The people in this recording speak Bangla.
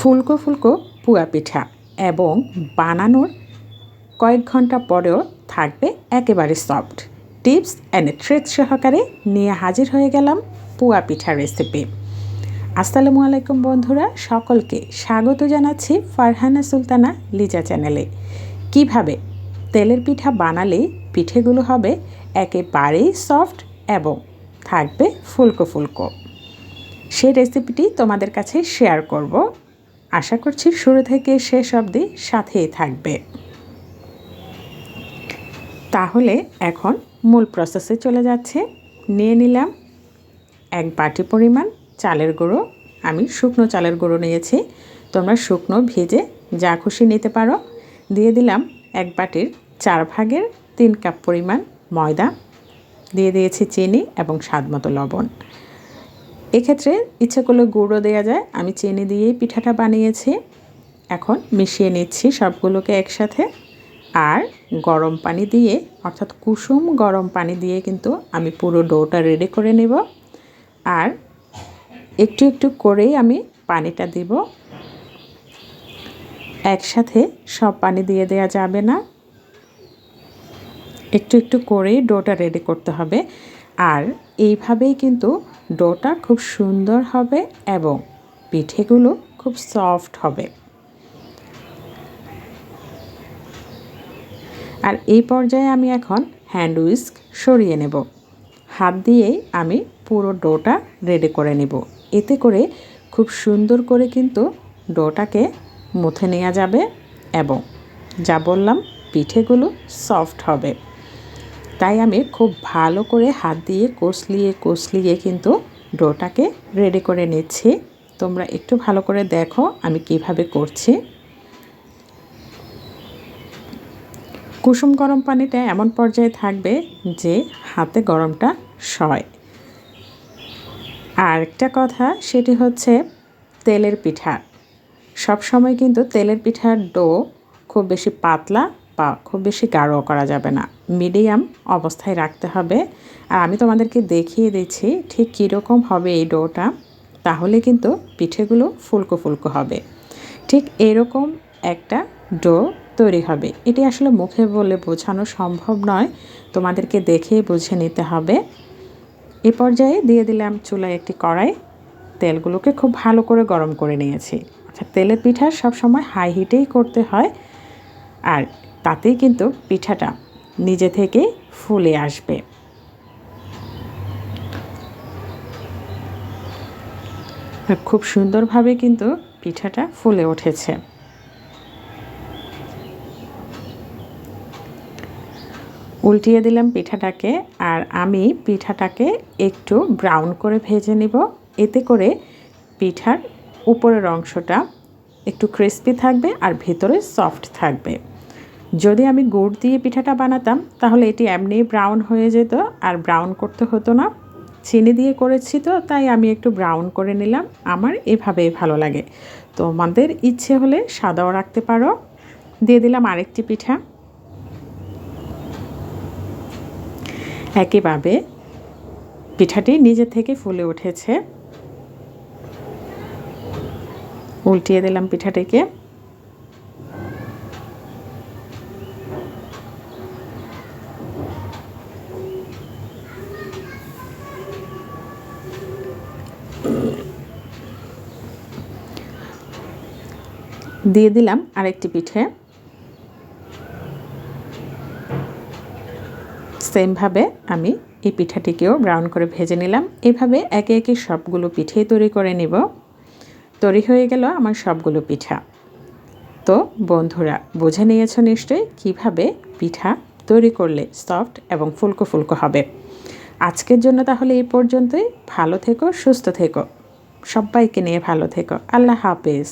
ফুলকো ফুলকো পুয়া পিঠা এবং বানানোর কয়েক ঘন্টা পরেও থাকবে একেবারে সফট। টিপস অ্যান্ড ট্রিক্স সহকারে নিয়ে হাজির হয়ে গেলাম পুয়া পিঠা রেসিপি। আসসালামু আলাইকুম বন্ধুরা, সকলকে স্বাগত জানাচ্ছি ফারহানা সুলতানা লিজা চ্যানেলে। কিভাবে তেলের পিঠা বানালে পিঠেগুলো হবে একেবারেই সফট এবং থাকবে ফুলকো ফুলকো, সেই রেসিপিটি তোমাদের কাছে শেয়ার করব। আশা করছি শুরু থেকে শেষ অবধি সাথেই থাকবে। তাহলে এখন মূল প্রসেসে চলে যাচ্ছে। নিয়ে নিলাম 1 বাটি পরিমাণ চালের গুঁড়ো। আমি শুকনো চালের গুঁড়ো নিয়েছি, তোমরা শুকনো ভেজে যা খুশি নিতে পারো। দিয়ে দিলাম 1 বাটির 4 ভাগের 3 কাপ পরিমাণ ময়দা। দিয়ে দিয়েছি চিনি এবং স্বাদমতো লবণ। এক্ষেত্রে ইচ্ছে করলে গুঁড়ো দেওয়া যায়, আমি চিনি দিয়েই পিঠাটা বানিয়েছি। এখন মিশিয়ে নিচ্ছি সবগুলোকে একসাথে। আর গরম পানি দিয়ে, অর্থাৎ কুসুম গরম পানি দিয়ে কিন্তু আমি পুরো ডোটা রেডি করে নেব। আর একটু একটু করেই আমি পানিটা দিব, একসাথে সব পানি দিয়ে দেওয়া যাবে না, একটু একটু করেই ডোটা রেডি করতে হবে। আর এইভাবেই কিন্তু ডোটা খুব সুন্দর হবে এবং পিঠেগুলো খুব সফট হবে। আর এই পর্যায়ে আমি এখন হ্যান্ড উইস্ক সরিয়ে নেব। হাত দিয়েই আমি পুরো ডোটা রেডি করে নেব। এতে করে খুব সুন্দর করে কিন্তু ডোটাকে মুথে নেওয়া যাবে এবং যা বললাম পিঠেগুলো সফট হবে। তাই আমি খুব ভালো করে হাত দিয়ে কষলিয়ে কিন্তু ডোটাকে রেডি করে নিচ্ছি। তোমরা একটু ভালো করে দেখো আমি কিভাবে করছি। কুসুম গরম পানিটা এমন পর্যায়ে থাকবে যে হাতে গরমটা সয়। আর একটা কথা, সেটি হচ্ছে তেলের পিঠা। সব সময় কিন্তু তেলের পিঠার ডো খুব বেশি পাতলা বা খুব বেশি গাঢ় করা যাবে না, মিডিয়াম অবস্থায় রাখতে হবে। আর আমি তোমাদেরকে দেখিয়ে দিচ্ছি ঠিক কীরকম হবে এই ডোটা, তাহলে কিন্তু পিঠেগুলো ফুলকো ফুলকো হবে। ঠিক এরকম একটা ডো তৈরি হবে। এটি আসলে মুখে বলে বোঝানো সম্ভব নয়, তোমাদেরকে দেখেই বুঝে নিতে হবে। এই পর্যায়ে দিয়ে দিলাম চুলায় একটি কড়াই। তেলগুলোকে খুব ভালো করে গরম করে নিয়েছি। আচ্ছা, তেলের পিঠা সবসময় হাই হিটেই করতে হয়, আর তাতেই কিন্তু পিঠাটা নিজে থেকেই ফুলে আসবে। খুব সুন্দরভাবে কিন্তু পিঠাটা ফুলে উঠেছে। উল্টিয়ে দিলাম পিঠাটাকে, আর আমি পিঠাটাকে একটু ব্রাউন করে ভেজে নেব। এতে করে পিঠার উপরের অংশটা একটু ক্রিস্পি থাকবে আর ভেতরে সফট থাকবে। যদি আমি গুড় দিয়ে পিঠাটা বানাতাম তাহলে এটি এমনিই ব্রাউন হয়ে যেত, আর ব্রাউন করতে হতো না। চিনি দিয়ে করেছি তো তাই আমি একটু ব্রাউন করে নিলাম। আমার এভাবেই ভালো লাগে, তোমাদের ইচ্ছে হলে সাদাও রাখতে পারো। দিয়ে দিলাম আরেকটি পিঠা। একইভাবে পিঠাটি নিজে থেকে ফুলে উঠেছে। উল্টিয়ে দিলাম পিঠাটিকে। দিয়ে দিলাম আরেকটি পিঠে। সেমভাবে আমি এই পিঠাটিকেও ব্রাউন করে ভেজে নিলাম। এভাবে একে একে সবগুলো পিঠেই তৈরি করে নিব। তৈরি হয়ে গেল আমার সবগুলো পিঠা। তো বন্ধুরা, বুঝে নিয়েছো নিশ্চয়ই কিভাবে পিঠা তৈরি করলে সফট এবং ফুলকো ফুলকো হবে। আজকের জন্য তাহলে এই পর্যন্তই। ভালো থেকো, সুস্থ থেকো, সবাইকে নিয়ে ভালো থেকো। আল্লাহ হাফেজ।